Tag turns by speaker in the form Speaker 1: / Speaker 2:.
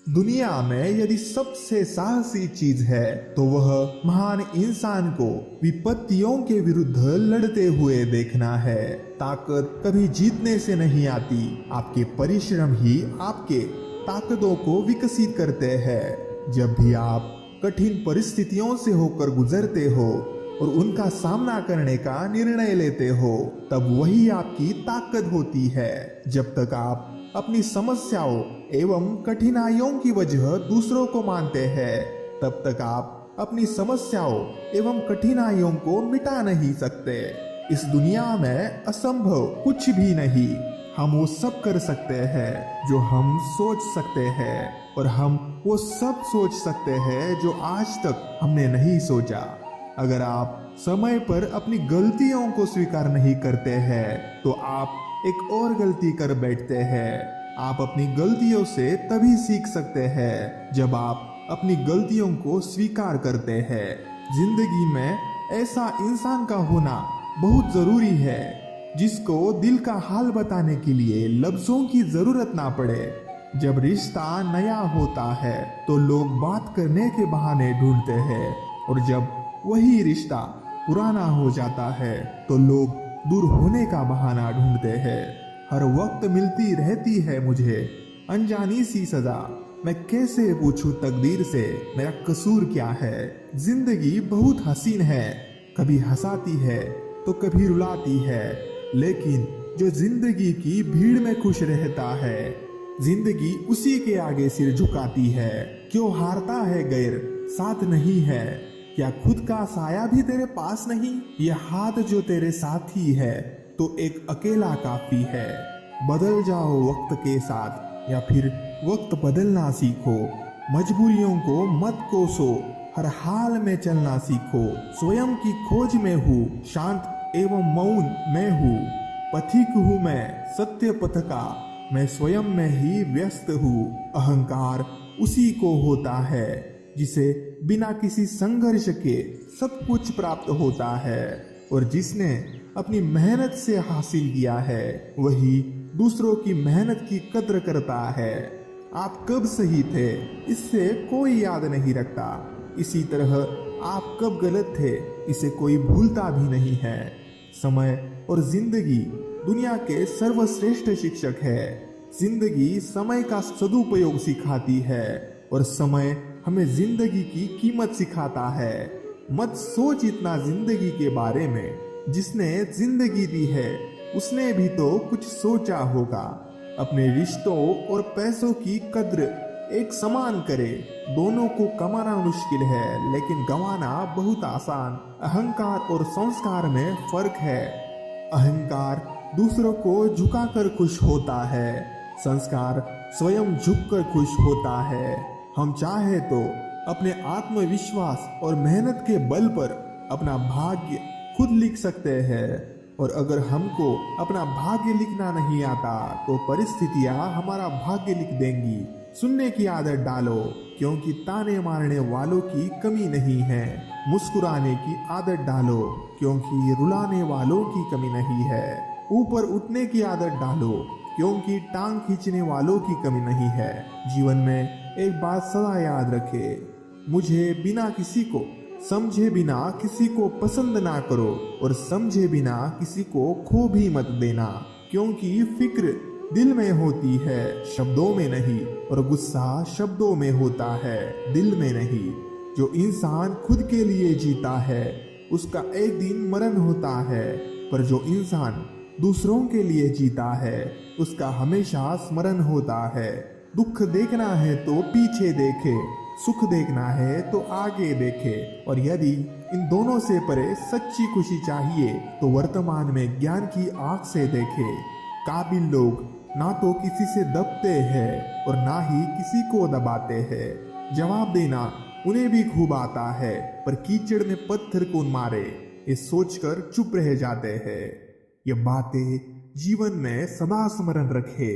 Speaker 1: दुनिया में यदि सबसे साहसी चीज है तो वह महान इंसान को विपत्तियों के विरुद्ध लड़ते हुए देखना है। ताकत कभी जीतने से नहीं आती, आपके परिश्रम ही आपके ताकतों को विकसित करते हैं। जब भी आप कठिन परिस्थितियों से होकर गुजरते हो और उनका सामना करने का निर्णय लेते हो, तब वही आपकी ताकत होती है। जब तक आप अपनी समस्याओं एवं कठिनाइयों की वजह दूसरों को मानते हैं, तब तक आप अपनी समस्याओं एवं कठिनाइयों को मिटा नहीं सकते। इस दुनिया में असंभव कुछ भी नहीं। हम वो सब कर सकते हैं जो हम सोच सकते हैं, और हम वो सब सोच सकते हैं जो आज तक हमने नहीं सोचा। अगर आप समय पर अपनी गलतियों को स्वीकार नहीं करते हैं तो आप एक और गलती कर बैठते हैं। आप अपनी गलतियों से तभी सीख सकते हैं जब आप अपनी गलतियों को स्वीकार करते हैं। जिंदगी में ऐसा इंसान का होना बहुत जरूरी है जिसको दिल का हाल बताने के लिए लफ्जों की जरूरत ना पड़े। जब रिश्ता नया होता है तो लोग बात करने के बहाने ढूंढते हैं, और जब वही रिश्ता पुराना हो जाता है तो लोग दूर होने का बहाना ढूंढते हैं। हर वक्त मिलती रहती है मुझे अनजानी सी सजा, मैं कैसे पूछूं तकदीर से मेरा कसूर क्या है। जिंदगी बहुत हसीन है, कभी हंसाती है तो कभी रुलाती है, लेकिन जो जिंदगी की भीड़ में खुश रहता है, जिंदगी उसी के आगे सिर झुकाती है। क्यों हारता है गैर, साथ नहीं है, क्या खुद का साया भी तेरे पास नहीं। यह हाथ जो तेरे साथी है तो एक अकेला काफी है। बदल जाओ वक्त के साथ या फिर वक्त बदलना सीखो। मजबूरियों को मत कोसो, हर हाल में चलना सीखो। स्वयं की खोज में हूँ, शांत एवं मौन मैं हूँ। पथिक हूँ मैं सत्य पथ का, मैं स्वयं में ही व्यस्त हूँ। अहंकार उसी को होता है जिसे बिना किसी संघर्ष के सब कुछ प्राप्त होता है, और जिसने अपनी मेहनत से हासिल किया है वही दूसरों की मेहनत की कद्र करता है। आप कब सही थे इससे कोई याद नहीं रखता, इसी तरह आप कब गलत थे इसे कोई भूलता भी नहीं है। समय और जिंदगी दुनिया के सर्वश्रेष्ठ शिक्षक है। जिंदगी समय का सदुपयोग सिखाती है और समय हमें जिंदगी की कीमत सिखाता है। मत सोच इतना जिंदगी के बारे में, जिसने जिंदगी दी है उसने भी तो कुछ सोचा होगा। अपने रिश्तों और पैसों की कद्र एक समान करे। दोनों को कमाना मुश्किल है लेकिन गंवाना बहुत आसान। अहंकार और संस्कार में फर्क है। अहंकार दूसरों को झुकाकर खुश होता है, संस्कार स्वयं झुककर खुश होता है। हम चाहे तो अपने आत्मविश्वास और मेहनत के बल पर अपना भाग्य खुद लिख सकते हैं, और अगर हमको अपना भाग्य लिखना नहीं आता तो परिस्थितियां हमारा भाग्य लिख देंगी। सुनने की आदत डालो, क्योंकि ताने मारने वालों की कमी नहीं है। मुस्कुराने की आदत डालो, क्योंकि रुलाने वालों की कमी नहीं है। ऊपर उठने की आदत डालो, क्योंकि टांग खींचने वालों की कमी नहीं है। जीवन में एक बात सदा याद रखे, मुझे बिना किसी को समझे बिना किसी को पसंद ना करो, और समझे बिना किसी को खो भी मत देना। क्योंकि फिक्र दिल में होती है, शब्दों में नहीं, और गुस्सा शब्दों में होता है, दिल में नहीं। जो इंसान खुद के लिए जीता है उसका एक दिन मरण होता है, पर जो इंसान दूसरों के लिए जीता है उसका हमेशा स्मरण होता है। दुख देखना है तो पीछे देखे, सुख देखना है तो आगे देखे, और यदि इन दोनों से परे सच्ची खुशी चाहिए तो वर्तमान में ज्ञान की आंख से देखे। काबिल लोग ना तो किसी से दबते हैं और ना ही किसी को दबाते हैं। जवाब देना उन्हें भी खूब आता है, पर कीचड़ में पत्थर कौन मारे ये सोचकर चुप रह जाते हैं। ये बातें जीवन में सदा स्मरण रखे।